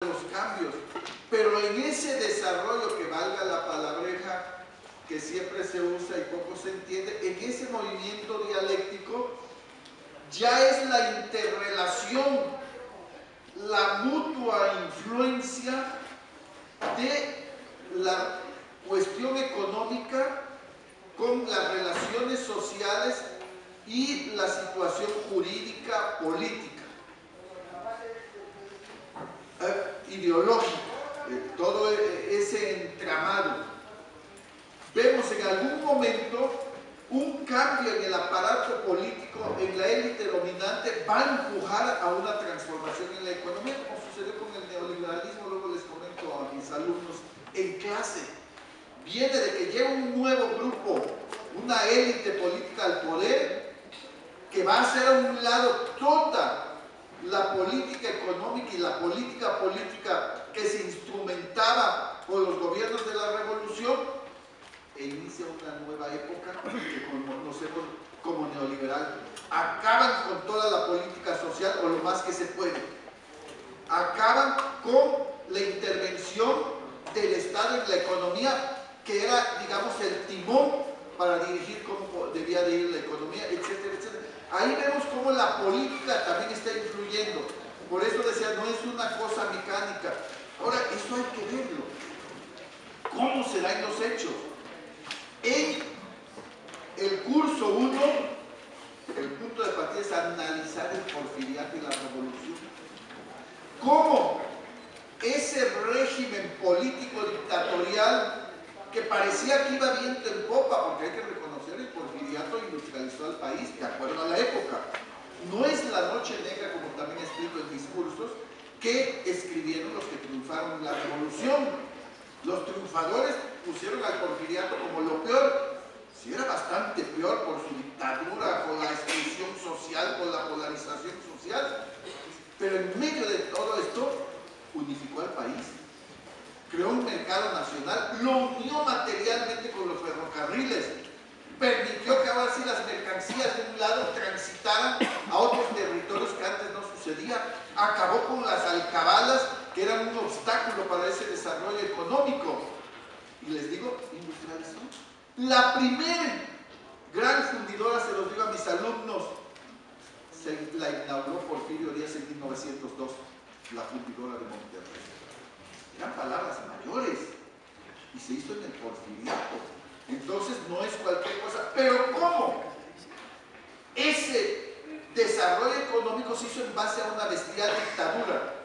los cambios, pero en ese desarrollo, que valga la palabreja que siempre se usa y poco se entiende, en ese movimiento dialéctico ya es la interrelación, la mutua influencia de la cuestión económica con las relaciones sociales y la situación jurídica, política, ideológica, todo ese entramado. Vemos en algún momento un cambio en el aparato político, en la élite dominante, va a empujar a una transformación en la economía, como sucedió con el neoliberalismo. Luego les comento a mis alumnos en clase. Viene de que llega un nuevo grupo, una élite política al poder, que va a hacer a un lado toda la política económica y la política que se instrumentaba por los gobiernos de la revolución, e inicia una nueva época que conocemos como neoliberal. Acaban con toda la política social, o lo más que se puede. Acaban con la intervención del Estado en la economía, que era, digamos, el timón para dirigir cómo debía de ir la economía, etcétera, etcétera. Ahí vemos cómo la política también está influyendo. Por eso decía, no es una cosa mecánica. Ahora, eso hay que verlo. ¿Cómo se da en los hechos? En el curso 1, el punto de partida es analizar el porfiriato y la revolución. ¿Cómo ese régimen político dictatorial, que parecía que iba viento en popa, porque hay que reconocer, el porfiriato industrializó al país de acuerdo a la época? No es la noche negra, como también explico en discursos, que escribieron los que triunfaron en la revolución. Los triunfadores pusieron al porfiriato como lo peor. Sí, era bastante peor por su dictadura, por la exclusión social, por la polarización social. Pero en medio de todo esto, unificó al país. Creó un mercado nacional, lo unió materialmente con los ferrocarriles, permitió que ahora sí las mercancías de un lado transitaran a otros territorios que antes no sucedía, acabó con las alcabalas, que eran un obstáculo para ese desarrollo económico. Y les digo, industrializó. La primera gran fundidora, se los digo a mis alumnos, la inauguró Porfirio Díaz en 1902, la fundidora de Monterrey. Eran palabras mayores, y se hizo en el porfiriato. Entonces no es cualquier cosa. Pero ¿cómo? Ese desarrollo económico se hizo en base a una bestial dictadura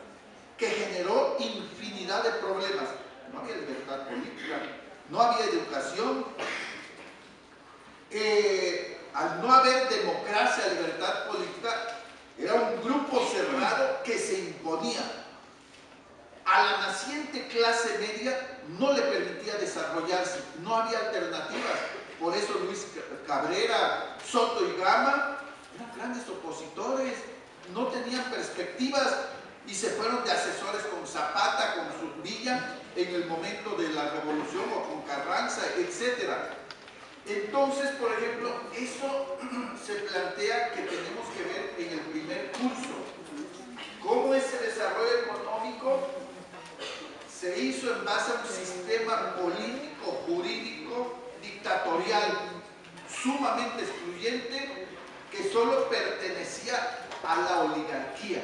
que generó infinidad de problemas. No había libertad política, no había educación, al no haber democracia, libertad política, era un grupo cerrado que se imponía. A la naciente clase media no le permitía desarrollarse, no había alternativas. Por eso Luis Cabrera, Soto y Gama eran grandes opositores, no tenían perspectivas y se fueron de asesores con Zapata, con Zurvilla en el momento de la revolución, o con Carranza, etc. Entonces, por ejemplo, eso se plantea que tenemos que ver en el primer curso. Cómo ese desarrollo económico se hizo en base a un sistema político, jurídico, dictatorial, sumamente excluyente, que solo pertenecía a la oligarquía.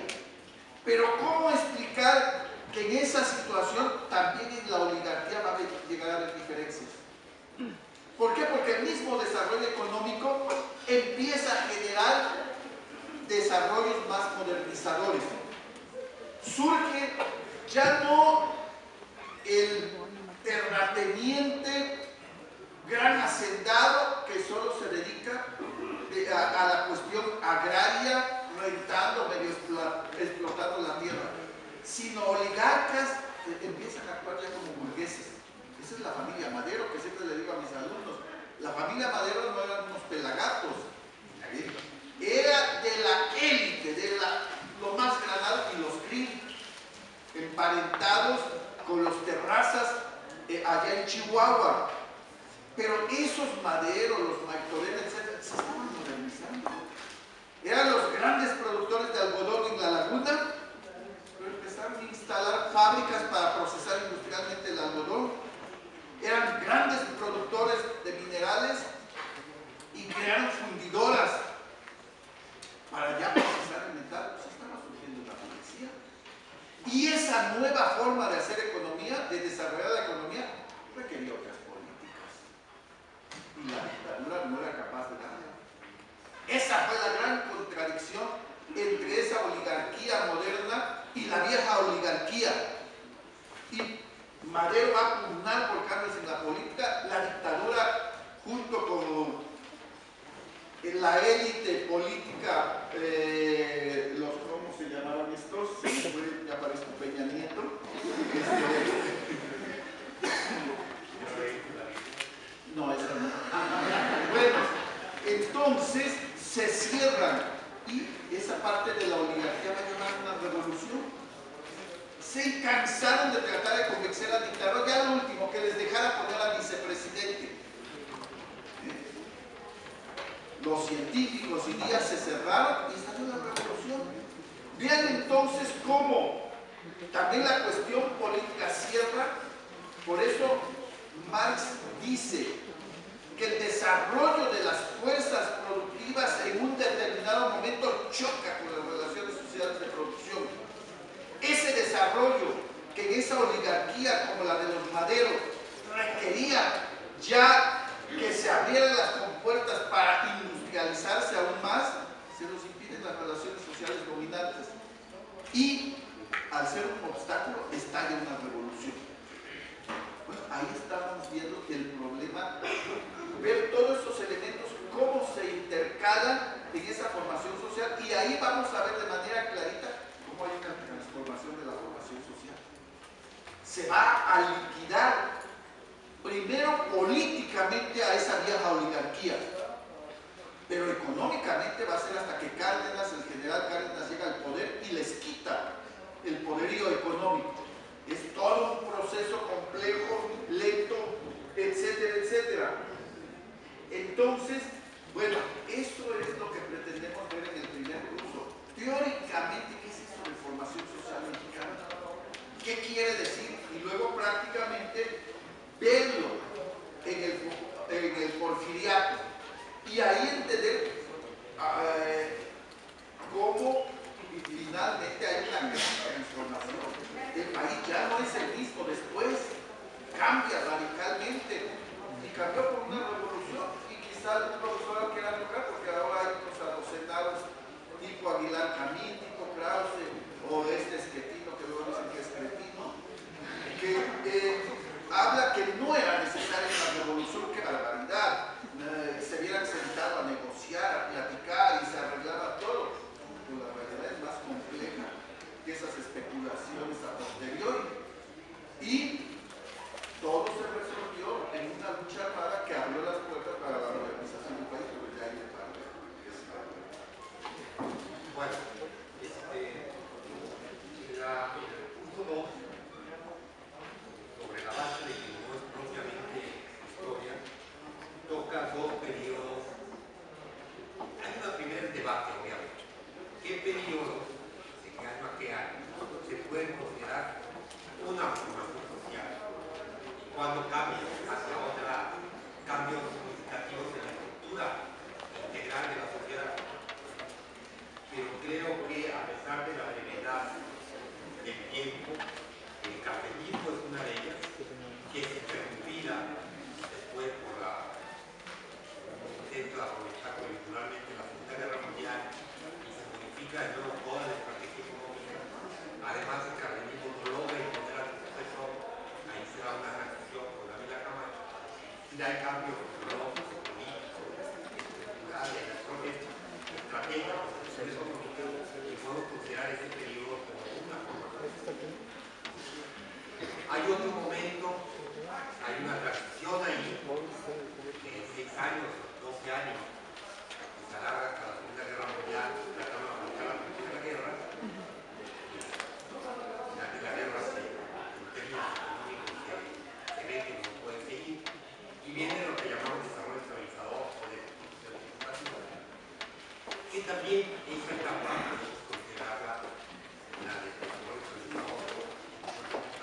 Pero ¿cómo explicar que en esa situación también en la oligarquía va a llegar a haber diferencias? ¿Por qué? Porque el mismo desarrollo económico empieza a generar desarrollos más modernizadores. Surge ya no el terrateniente gran hacendado que solo se dedica a la cuestión agraria, rentando, medio explotando la tierra, sino oligarcas que empiezan a actuar ya como burgueses. Esa es la familia Madero, que siempre le digo a mis alumnos. La familia Madero no eran unos pelagatos, era de la élite, de lo más granado, y los Green, emparentados con los Terrazas allá en Chihuahua. Pero esos Madero, los Maictorena, etc., se estaban modernizando. Eran los grandes productores de algodón en la laguna, pero empezaron a instalar instalar fábricas para procesar industrialmente el algodón, eran grandes productores de minerales y crearon fundidoras para ya procesar el metal. Pues estaba surgiendo la policía. Y esa nueva forma de hacer economía, de desarrollar la economía, requería otras políticas. Y la dictadura no era capaz de darle. Esa fue la gran contradicción entre esa oligarquía moderna y la vieja oligarquía. Y Madero va a pugnar por cambios en la política. La dictadura, junto con la élite política, ¿cómo se llamaban estos? Ya aparece Peña Nieto. No, esa no. Bueno, entonces se cierran y esa parte de la oligarquía va a llamar una revolución. Se cansaron de tratar de convencer al dictador, ya lo último, que les dejara poner al vicepresidente. Los científicos y días se cerraron y estalló la revolución. Vean entonces cómo también la cuestión política cierra. Por eso Marx dice que el desarrollo de las fuerzas productivas en un determinado momento choca con las relaciones sociales de producción. Ese desarrollo que en esa oligarquía como la de los Madero requería ya que se abrieran las compuertas para industrializarse aún más, se nos impiden las relaciones sociales dominantes. Y al ser un obstáculo, estalla una revolución. Bueno, ahí estamos viendo el problema, ver todos esos elementos, cómo se intercalan en esa formación social, y ahí vamos a ver de manera clarita cómo hay una transformación de la formación social. Se va a liquidar primero políticamente a esa vieja oligarquía, pero económicamente va a ser hasta que Cárdenas, el general Cárdenas, llega al poder y les quita el poderío económico. Es todo un proceso complejo, lento, etcétera, etcétera. Entonces, bueno, esto es lo que pretendemos ver en el primer curso. Teóricamente, ¿qué es esto de formación social mexicana? ¿Qué quiere decir? Y luego prácticamente verlo en el porfiriato y ahí entender cómo finalmente hay una gran transformación. El país ya no es el mismo después, cambia radicalmente y cambió por una revolución. Y quizá el profesor lo quiera lograr porque ahora hay unos adocenados tipo Aguilar Camín, tipo Krause o Esquetino, que luego dicen que es cretino, que habla que no era necesaria una revolución. ¡Qué barbaridad! Se hubieran sentado a negociar, a platicar y se arreglaba todo. Pero la realidad es más compleja que esas especulaciones a posteriori. Y todo se resolvió en una lucha armada que abrió las puertas para la organización del país, porque ya hay de parte. Bueno, el punto 2, sobre la base de que no es propiamente historia, toca dos periodos. Hay un primer debate, obviamente. ¿Qué periodo, de qué año a qué año, se puede considerar una formación social? Cuando cambia hacia otra, cambios significativos en la estructura integral de la sociedad. Pero creo que a pesar de la brevedad del tiempo, el cafetismo es una de ellas, que es interrumpida después por la intento de aprovechar coyunturalmente la Segunda Guerra Mundial y se modifica de nuevo toda la estrategia económica. Además, el cardenismo no logra imponer al sucesor, ahí se da una transición con la Vila Camacho, y da el cambio tecnológico, político, estructural, de acciones estratégicas, y podemos considerar ese periodo como una formación. Hay otro momento, hay una transición ahí, de 6 años, 12 años,